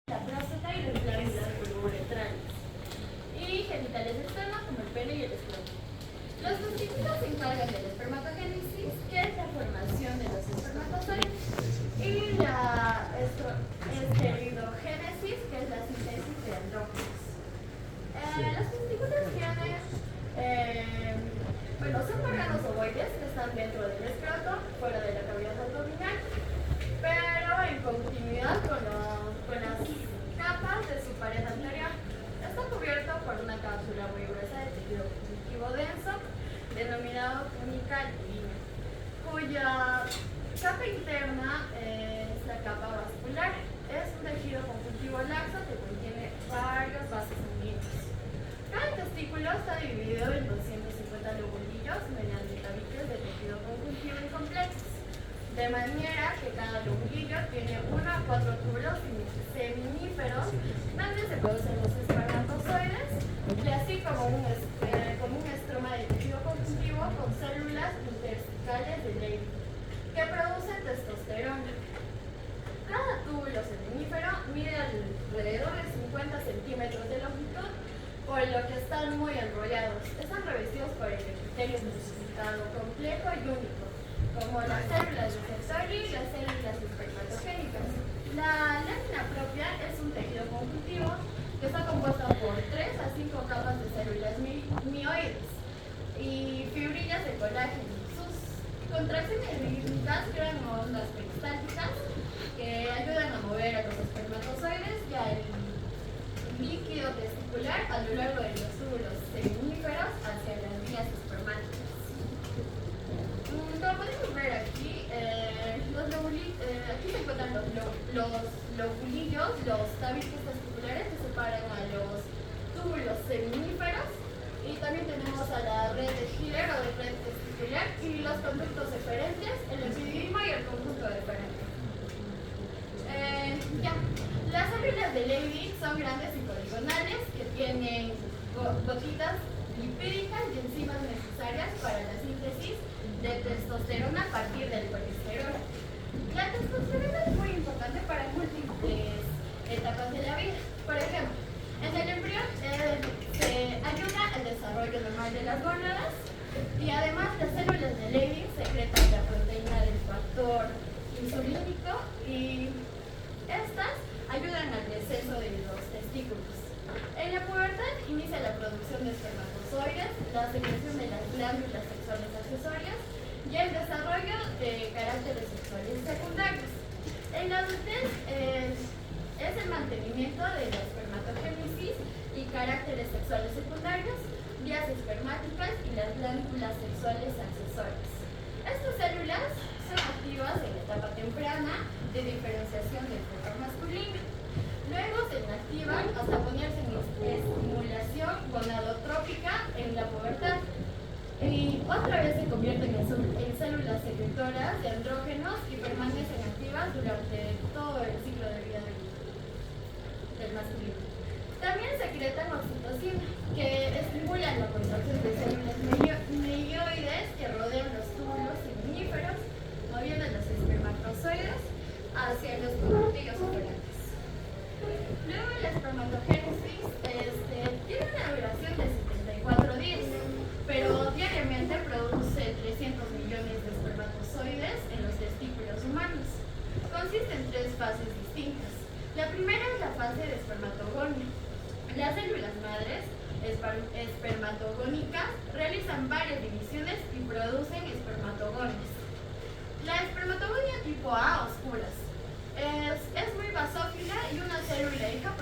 la próstata y las glándulas uretrales, y genitales externos como el pene y el escroto. Los testículos se encargan de la espermatogénesis, que es la formación de los espermatozoides, y la esteroidogénesis, que es la síntesis de andrógenos. Los testículos tienen, son órganos ovoides que están dentro del escroto, fuera de la cavidad abdominal, pero en continuidad con las capas de su pared anterior. Está cubierto por una cápsula muy gruesa de tejido conjuntivo denso, denominado túnica albuina, cuya capa interna es la capa vascular. Es un tejido conjuntivo laxo que contiene varios vasos sanguíneos. Cada testículo está dividido en 250 lobulillos mediante tabiques de tejido conjuntivo incomplexos, de manera que cada lobulillo tiene 1 a 4 túbulos seminíferos donde se producen los espermatozoides, y así como un estroma de tejido conjuntivo con células intersticiales de Leydig que producen testosterona. Cada túbulo seminífero mide alrededor de 50 centímetros de longitud, por lo que están muy enrollados. Están revestidos por el epitelio especificado complejo y único, como las células de Sertoli y las células espermatogénicas. La lámina propia es un tejido conjuntivo que está compuesto por 3 a 5 capas de células mioides y fibrillas de colágeno. Sus contracciones rítmicas crean ondas peristálticas que ayudan a mover a los espermatozoides y al líquido testicular a lo largo de los túbulos seminíferos hacia las vías espermáticas. Como podemos ver aquí, aquí se encuentran los lobulillos, los tabiques testiculares que separan a los túbulos seminíferos, y también tenemos a la red de Schiller o de red testicular y los conductos eferentes, el epididimo y el conjunto deferente. Las células de Leydig son grandes y poligonales que tienen gotitas lipídicas y enzimas necesarias para la síntesis de testosterona a partir del colesterol. La testosterona es muy importante para múltiples etapas de la vida. Por ejemplo, en el embrión se ayuda al desarrollo normal de las gónadas, y además las células de Leydig secretan la proteína del factor insulínico, y estas ayudan al deceso de los testículos. En la pubertad inicia la producción de espermatozoides, la secreción de las glándulas sexuales accesorias y el desarrollo de caracteres sexuales secundarios. En la adultez es el mantenimiento de la espermatogénesis y caracteres sexuales secundarios, vías espermáticas y las glándulas sexuales accesorias. Estas células son activas en la etapa temprana de diferenciación del feto masculino. Luego se inactivan hasta ponerse en estimulación gonadotrópica en la pubertad, y otra vez se convierten en células secretoras de andrógenos y permanecen activas durante todo el ciclo de vida del masculino. También secretan oxitocina, que estimulan la contracción de células meioides que rodean los túbulos seminíferos, moviendo los espermatozoides hacia los conductillos operantes. Luego la espermatogénesis tiene una duración de 74 días, pero diariamente produce 300 millones de espermatozoides en los testículos humanos. Consiste en 3 fases distintas. La primera es la fase de espermatogonia. Las células madres espermatogónicas realizan varias divisiones y producen espermatogones. La espermatogonia tipo A, oscuras, es muy basófila y una célula hija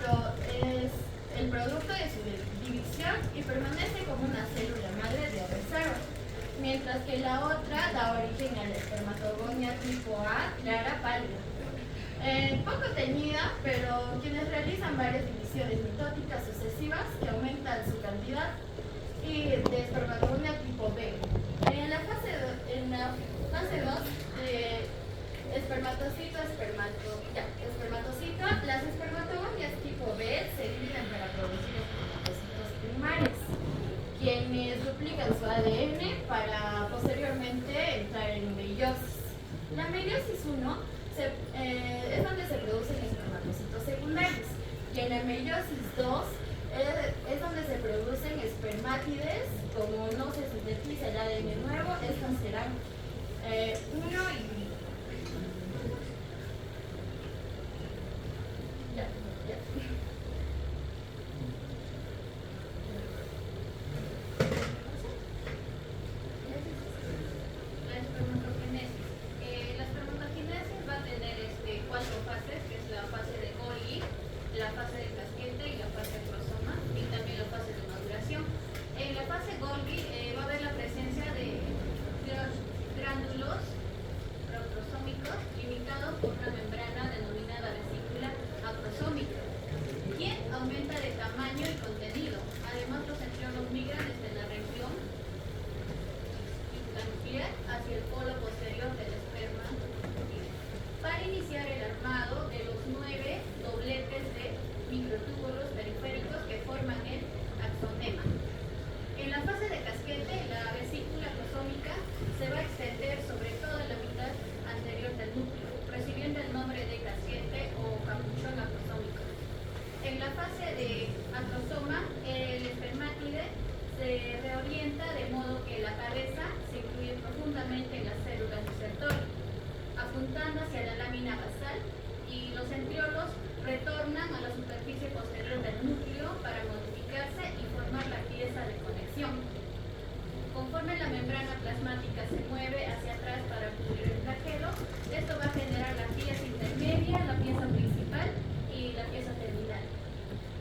es el producto de su división y permanece como una célula madre de reserva, mientras que la otra da origen a la espermatogonia tipo A, clara, pálida. Poco teñida, pero quienes realizan varias divisiones mitóticas sucesivas que aumentan su cantidad, y de espermatogonia tipo B. En la fase 2, espermatocito, las espermatogonias tipo B se dividen para producir espermatocitos primarios, quienes duplican su ADN para posteriormente entrar en meiosis. La meiosis 1 es donde se producen espermatocitos secundarios, Y en la meiosis 2 es donde se producen espermátides. Como no se sintetiza el ADN nuevo, estas serán 1 y... la fase de casquete y la fase crosoma, y también la fase de maduración. En la fase Golgi va a haber la presencia de gránulos protosómicos limitados por una membrana denominada vesícula acrosómica, quien aumenta de tamaño y contenido. Además, los centriolos migran desde la región nuclear hacia el polo posterior del esperma para iniciar el armado de los 9 dobletes de microtúbulos periféricos que forman el axonema. En la fase de casquete, la vesícula acrosómica se va a extender sobre toda la mitad anterior del núcleo, recibiendo el nombre de casquete o capuchón acrosómico. En la fase de acrosoma, el espermátide se reorienta de modo que la cabeza se incluye profundamente en las células del Sertoli, apuntando hacia la lámina basal, y los centriolos retornan a la superficie posterior del núcleo para modificarse y formar la pieza de conexión. Conforme la membrana plasmática se mueve hacia atrás para cubrir el flagelo, esto va a generar la pieza intermedia, la pieza principal y la pieza terminal.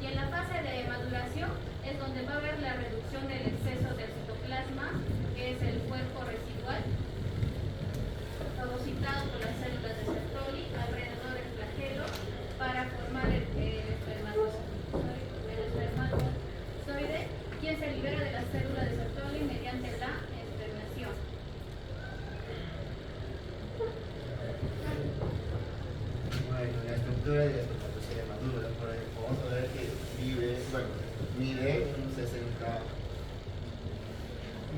Y en la fase de maduración es donde va a haber la reducción del exceso del citoplasma, que es el cuerpo residual, fagocitado por las células de Sertoli alrededor del flagelo para formar el espermatozoide, quien se libera de las células de Sertoli mediante la espermación. Bueno, la estructura del espermatozoide maduro, vamos a ver que mide unos 60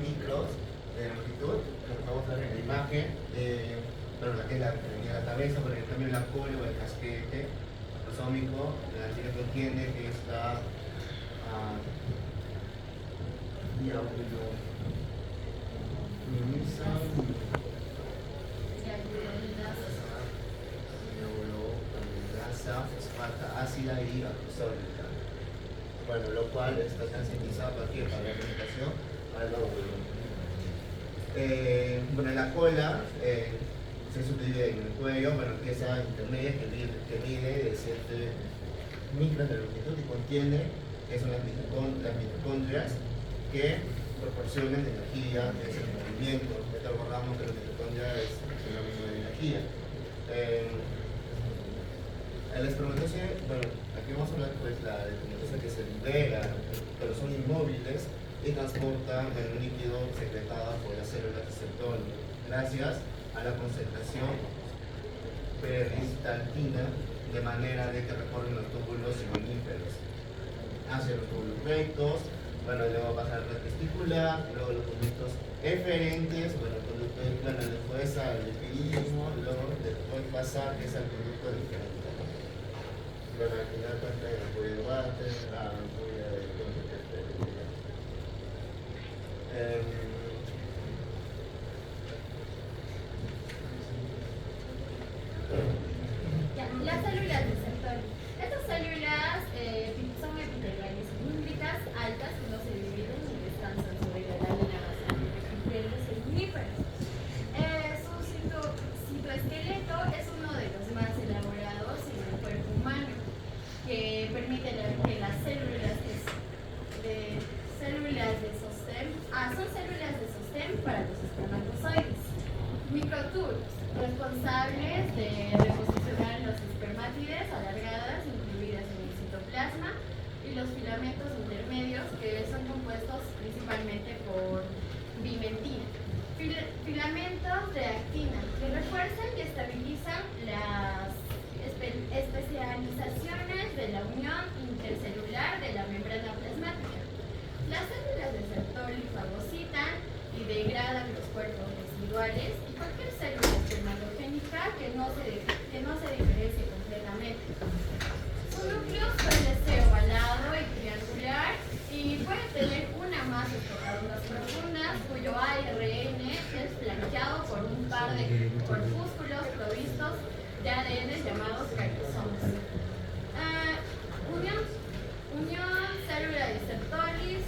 micros de longitud, lo que vamos a ver en la imagen, pero la que es la cabeza, por ejemplo el cole o el casquete acrosómico, la chica que entiende que está fosfata ácida y acrosómica, bueno, lo cual está sensibilizado para la alimentación al óvulo. Bueno, la cola se subdivide en el cuello, bueno, pieza intermedia que mide de 7 micros de longitud y contiene, que son las mitocondrias que proporcionan energía, que es el movimiento. Ya recordamos que la mitocondria es sinónimo de energía. El espermatozoide, bueno, aquí vamos a hablar pues la espermatozoide que se libera, pero son inmóviles y transportan el líquido secretado por las células de Sertoli gracias a la concentración peristaltina, de manera de que recorren los túbulos seminíferos hacia los túbulos rectos, bueno, luego pasa la red testicular, luego los conductos eferentes, bueno, después al epidismo, luego después pasa que es al conducto diferente. Bueno, al final cuenta en el cuello de váter, la ampolla de las células de Sertoli. Estas células son epiteliales cilíndricas altas que no se dividen y descansan sobre la lámina basal de los seminíferos. Su citoesqueleto es uno de los más elaborados en el cuerpo humano, que permite que las células de sostén, son células de sostén para los espermatozoides. Microtúbulos, responsables de reposicionar los espermátides alargadas incluidas en el citoplasma, y los filamentos intermedios, que son compuestos principalmente por bimentina. Filamentos de actina, que refuerzan y estabilizan las especializaciones de la unión intercelular de la membrana plasmática. Las células de Sertoli fagocitan y degradan los cuerpos residuales y cualquier célula espermatogénica que no se diferencie completamente. Su núcleo suele corpúsculos provistos de ADN llamados carizomas. Unión célula disceptoris.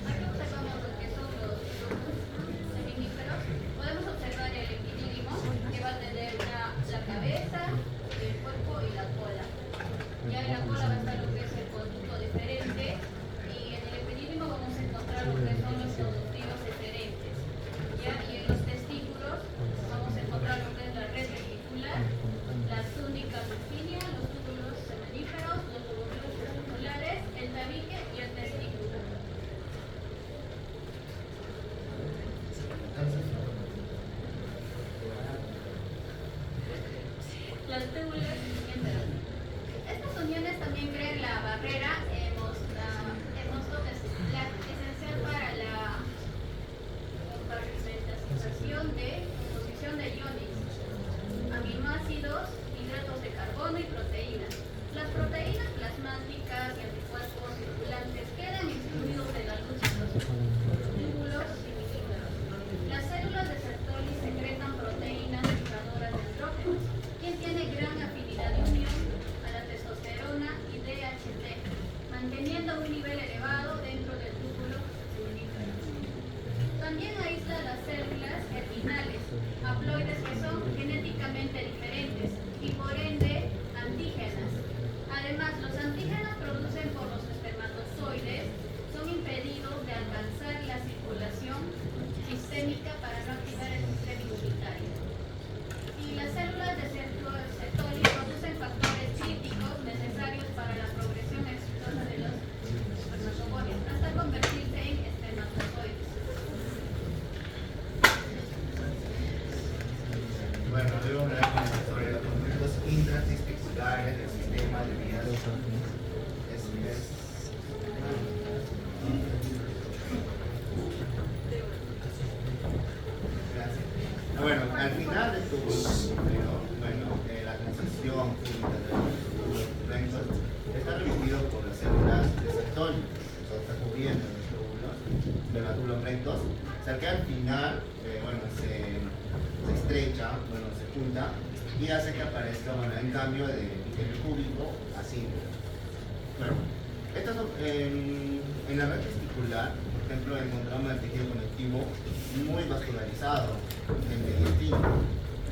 Aquí observamos lo que son los seminíferos. Podemos observar el epidídimo, que va a tener la cabeza, el cuerpo y la cola. Ya en la cola va a estar lo que es el conducto deferente, y en el epidídimo vamos a encontrar lo que son los conductivos eferentes. Ya, y en los testículos vamos a encontrar lo que es la red testicular, la túnica fulcínea, los túbulos seminíferos, los túbulos testiculares, el tabique y el testículo. Las células enteras. Estas uniones también crean la barrera esencial para la compartimentación de composición de iones, aminoácidos, hidratos de carbono y proteínas. Las proteínas plasmáticas y anticuerpos circulantes quedan excluidos de la luz de los túbulos seminíferos. Las células de Sertoli secretan proteínas fijadoras de andrógenos, quien tiene gran afinidad de unión a la testosterona y DHT, manteniendo un nivel elevado dentro del túbulo seminífero. También aísla las células germinales, haploides que son genéticamente diferentes y por ende antígenas. Además, los antígenos producen por los espermatozoides son impedidos de alcanzar la circulación sistémica para no activar el sistema inmunitario. Y las células de Sertoli producen factores críticos necesarios para la progresión exitosa de los espermatozoides hasta convertirse en espermatozoides. Bueno, luego hablar sobre los conductos intratesticulares del sistema de vías. Gracias. Bueno, al final de tu la transición química de los túbulos está revestido por las células de Sertoli, está cubriendo los túbulos de los túbulos rectos, o sea que al final, se estrecha, se junta y hace que aparezca, en cambio de el cúbico así. Bueno, en la red testicular, por ejemplo, encontramos el tejido conectivo muy vascularizado, en mediastino,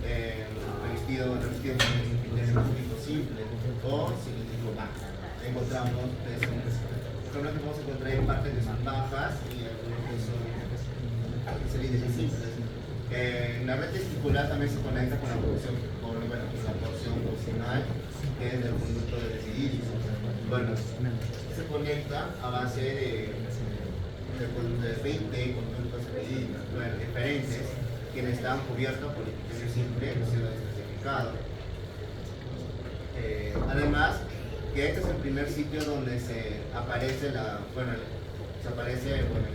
revestido con un cúbico simple o cilíndrico bajo. Encontramos, son los que podemos encontrar en partes que son bajas y algunos que son cilíndricos simples. En la red testicular también se conecta con la porción funcional, que es del conducto del epidídimo. Se conecta a base de 20 conductos epidídimos diferentes, quienes están cubiertos por el epitelio simple que ha sido especificado. Además, que este es el primer sitio donde se aparece la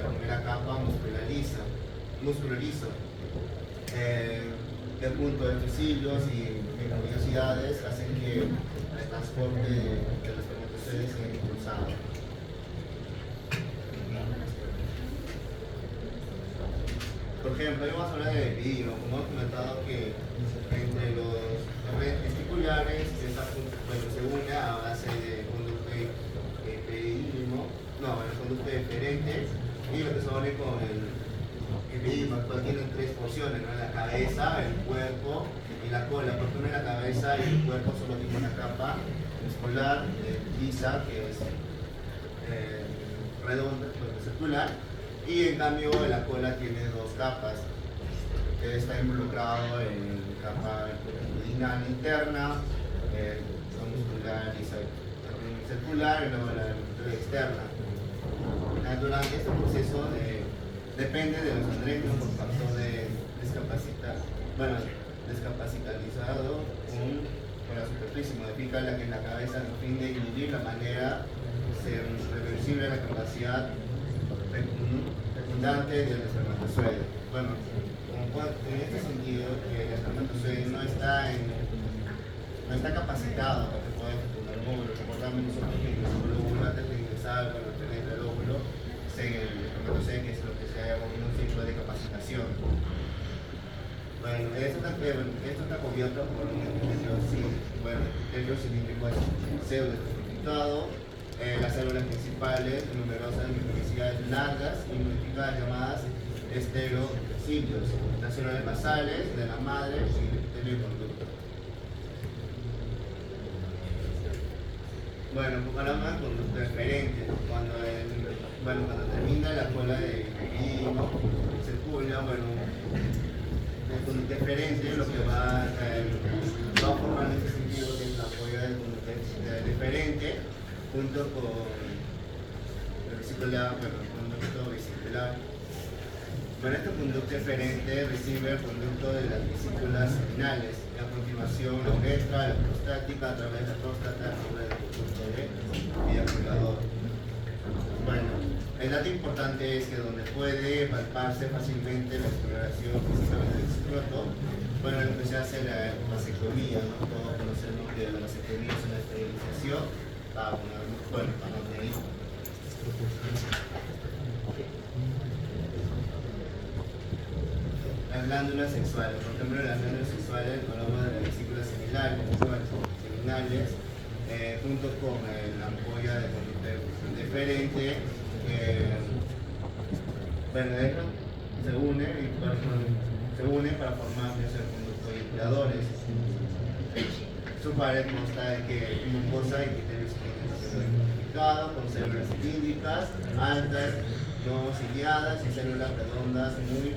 primera capa músculo liso. El punto de fusillos y microvellosidades hacen que el transporte de los espermatozoides sea impulsado. Por ejemplo, hoy vamos a hablar del epidídimo. Como hemos comentado que entre los testiculares se une a base de conducto conducto deferente y lo que se une con el epidídimo actual tiene tres porciones, ¿no? La cabeza, el cuerpo y la cola. Porque uno en la cabeza y el cuerpo solo tiene una capa muscular lisa, que es redonda, circular, y en cambio la cola tiene dos capas. Está involucrado en la capa longitudinal interna, muscular lisa circular, y luego la muscular externa. Durante este proceso depende de los andrógenos por factor de descapacitalizado con la superficie, modifica en la cabeza a fin de inhibir la manera reversible de la capacidad fecundante del espermatozoide. En este sentido, el espermatozoide no está capacitado para que pueda fecundar un óvulo. Recordamos nosotros que el óvulo antes de ingresar, penetra el óvulo, el algún tipo de capacitación. Bueno, esto está cubierto por un epitelio cilíndrico pseudoestructurado. Las células principales, numerosas microvellosidades largas y multiplicadas llamadas esterocitos, las células basales de la madre y el epitelio conducto. Bueno, comparamos con conducto deferente. Cuando termina la cola de vino, circula, el conducto deferente lo que va a formar en este sentido es la ampolla del conducto deferente junto con el conducto vesicular. Este conducto deferente recibe el conducto de las vesículas seminales. A continuación, la uretra, la prostática, a través de la próstata, sobre el conducto de eyaculador. El dato importante es que donde puede palparse fácilmente la exploración físicamente del escroto, lo que se hace la vasectomía, ¿no? Todos conocemos que la vasectomía es una esterilización para no tener hijos. Las glándulas sexuales, por ejemplo, las glándulas sexuales, hablamos de las vesículas seminales, junto con la ampolla de conducto deferente, se une para formar conductos eyaculadores. Su pared consta de que mucosa y epitelio identificado con células cilíndricas, altas, no ciliadas y células redondas muy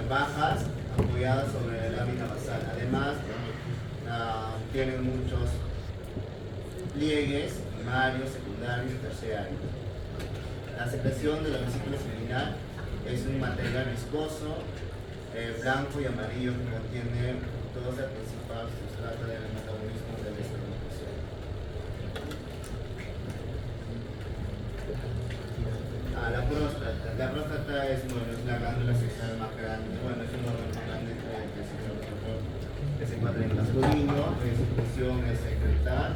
bajas, apoyadas sobre la lámina basal. Además, tienen muchos pliegues primarios, secundarios y terciarios. La secreción de la vesícula seminal es un material viscoso, blanco y amarillo que contiene todos los principales sustratos del metabolismo de la fermentación. La próstata. La próstata es la glándula sexual más grande, es un órgano más grande que se encuentra en el masculino. Su función es secretar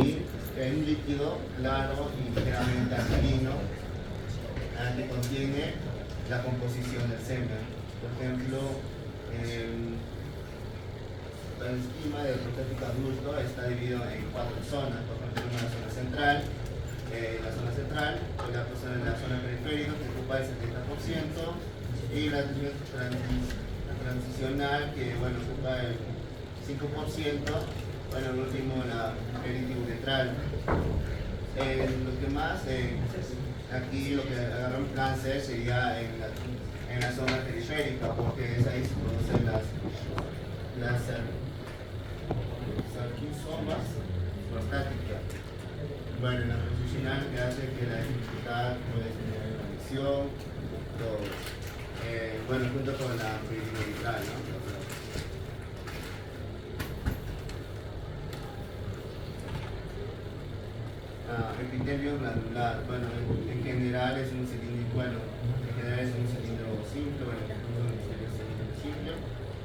y es un líquido claro y ligeramente alcalino que contiene la composición del semen. Por ejemplo, el esquema del prostático adulto está dividido en 4 zonas. Por ejemplo, una zona central, la zona periférica que ocupa el 70% y la transicional que ocupa el 5%, el último la peritiuretral. Lo que más, aquí lo que agarramos cáncer sería en la zona periférica, porque es ahí se producen las sarcosomas prostáticas. La transicional que hace que la dificultad puede tener una lesión, junto con la peritoneal, epitelio glandular, en general es un cilindro, simple,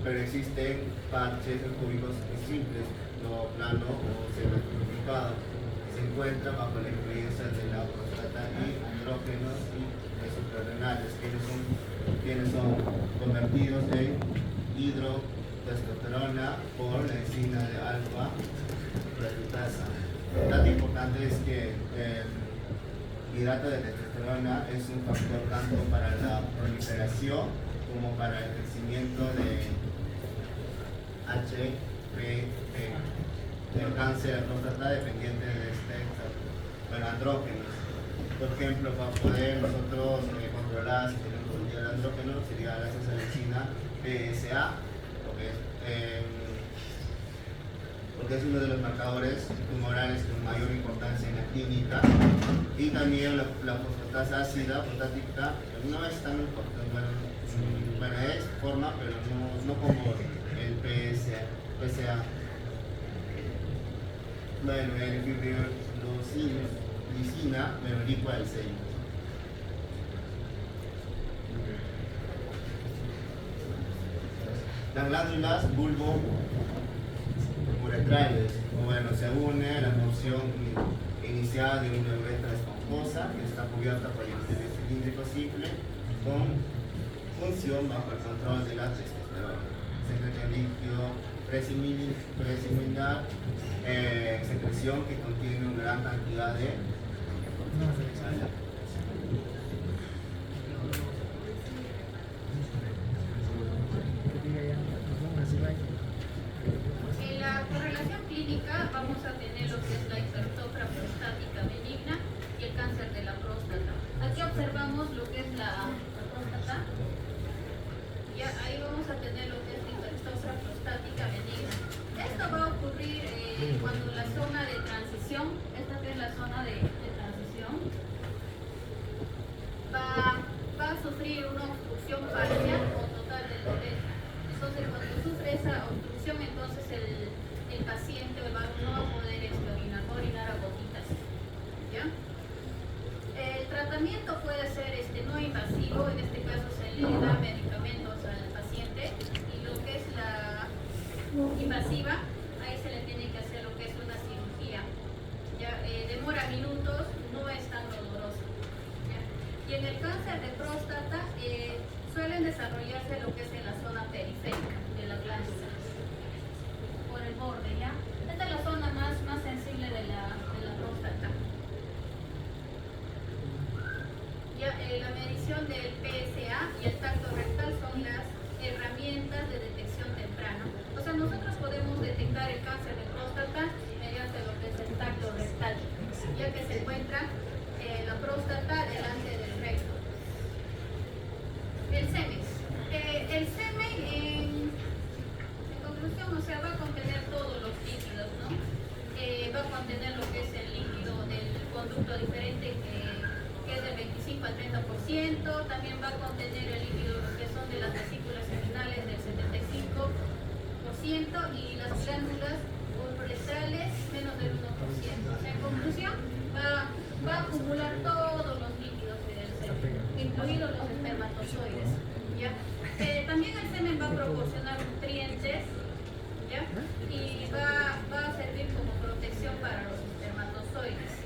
pero existen parches cúbicos simples, no plano o semi-complicado. Se encuentra bajo la influencia de la próstata y andrógenos y suprarrenales, quienes son convertidos en hidrotestosterona por la enzima de alfa-reductasa. El dato importante es que el hidrato de testosterona es un factor tanto para la proliferación como para el crecimiento de HPV. El cáncer de próstata dependiente de andrógenos. Por ejemplo, para poder nosotros controlar si tenemos el andrógeno, sería gracias a la enzima PSA, porque es uno de los marcadores tumorales con mayor importancia en la clínica, y también la fosfatasa ácida prostática no es tan importante, es forma, pero no como el PSA. El fibrinolicina licua el seno. Las glándulas bulbo-uretrales, se une a la porción inicial de una uretra esponjosa que está cubierta por el epitelio cilíndrico simple con función bajo el control de la testosterona. Secreción líquido presimilar, secreción que contiene una gran cantidad de En la correlación clínica vamos a tener lo que es la hipertrofia prostática benigna y el cáncer de la próstata. Aquí observamos lo que es la próstata. Ya ahí vamos a tener lo que es la hipertrofia prostática benigna. Esto va a ocurrir cuando la zona de transición, esta es la zona de transición, va a sufrir una obstrucción parcial o total de la uretra. Entonces, cuando sufre esa obstrucción, entonces el paciente o el varón no va a poder orinar a gotitas. ¿Ya? El tratamiento puede ser no invasivo, en este caso se le da medicamentos al paciente, y lo que es la invasiva, ahí se le tiene que hacer lo que es una cirugía. ¿Ya? Demora minutos, no es tan doloroso. ¿Ya? Y en el cáncer de próstata suelen desarrollarse lo que es en la zona periférica de la glándula, por el borde, ¿ya? Esta es la zona más sensible de la próstata. Ya, la medición del PSA y el tacto rectal son las herramientas de detección temprana. O sea, nosotros podemos detectar el cáncer de próstata mediante lo que es el tacto rectal, ya que se encuentra la próstata delante del recto. El semen. El semen, en conclusión, o sea, va a contener todos los líquidos, ¿no? Va a contener lo que es el líquido del conducto diferente, que es del 25 al 30%. También va a contener el líquido lo que son de las vesículas seminales del 75%, y las glándulas uretrales menos del 1%. O sea, en conclusión, va a acumular todos los líquidos del semen, incluidos los espermatozoides. ¿Ya? También el semen va a proporcionar nutrientes, ¿ya? Y va a servir como protección para los espermatozoides.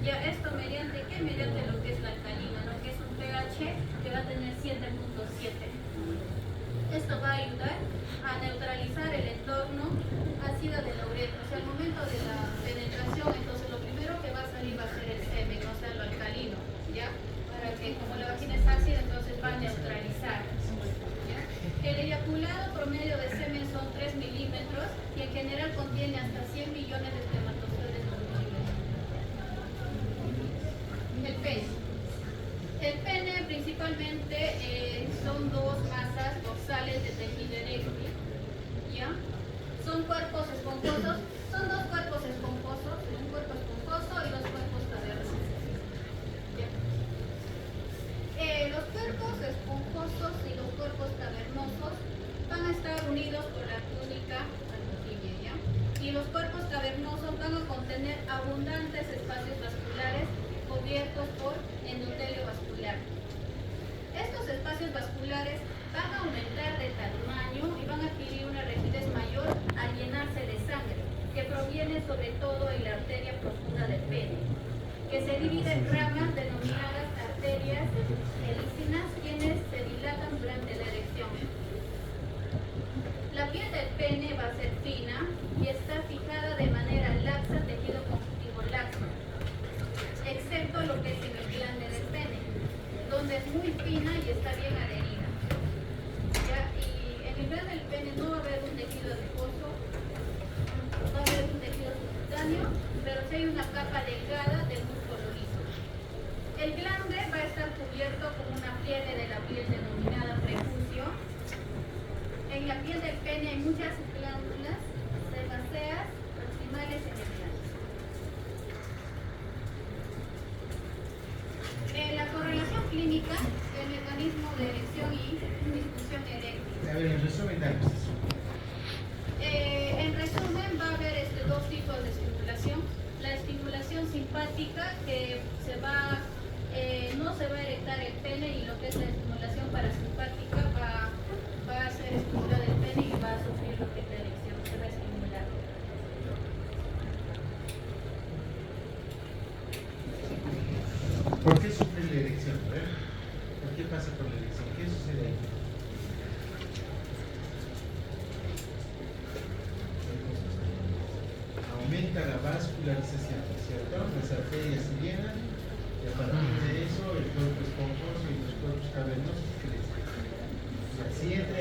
¿Ya? Esto mediante qué? Mediante lo que es la alcalina, ¿no? Que es un pH que va a tener 7.7. Esto va a ayudar a neutralizar el entorno ácido de la uretra. O sea, al momento de la penetración, entonces lo primero que va a salir va a ser el semen, o sea, lo alcalino, ¿ya? Para que, como la vagina es ácida, entonces va a neutralizar. ¿Ya? El eyaculado promedio de semen son 3 milímetros y en general contiene hasta 100 millones de espermatozoides comestibles. El pene. El pene principalmente son dos masas dorsales de tejido eréctil, ¿ya? Son cuerpos esponjosos, son dos cuerpos esponjosos, un cuerpo esponjoso y dos cuerpos cavernosos. ¿Ya? Los cuerpos esponjosos y los cuerpos cavernosos van a estar unidos por la túnica almohadilla, ¿ya? Y los cuerpos cavernosos van a contener abundantes espacios vasculares cubiertos por endotelio vascular. Estos espacios vasculares van a aumentar de tamaño y van a adquirir una rigidez mayor al llenarse de sangre, que proviene sobre todo de la arteria profunda del pene, que se divide en ramas denominadas arterias helicinas, quienes se dilatan durante la erección. La piel del pene va a ser fina y está fijada de manera laxa, tejido conjuntivo laxo, excepto lo que es en el glande del pene, donde es muy fina y está bien adherida. ¿Ya? Y en el glande del pene no va a haber un tejido adiposo, va a haber un tejido subcutáneo, pero sí hay una capa delgada del músculo liso. El glande va a estar cubierto con una pliegue de la piel denominada prepucio. En la piel del pene hay muchas glándulas sebáceas proximales en el glande. La correlación clínica, el mecanismo de erección y disfunción eréctil. A ver, en resumen, danos. En resumen, va a haber dos tipos de estimulación. La estimulación simpática, que no se va a erectar el pene, y lo que es la estimulación parasimpática va a ser estimulado el pene y va a sufrir lo que es la erección, se va a estimular. ¿Por qué sufre la erección? ¿qué pasa con la erección? ¿Qué sucede ahí? Aumenta la vascularización, ¿cierto? Las arterias se llenan y a partir de eso el cuerpo esponjoso y los cuerpos cavernosos crecen. Y así entra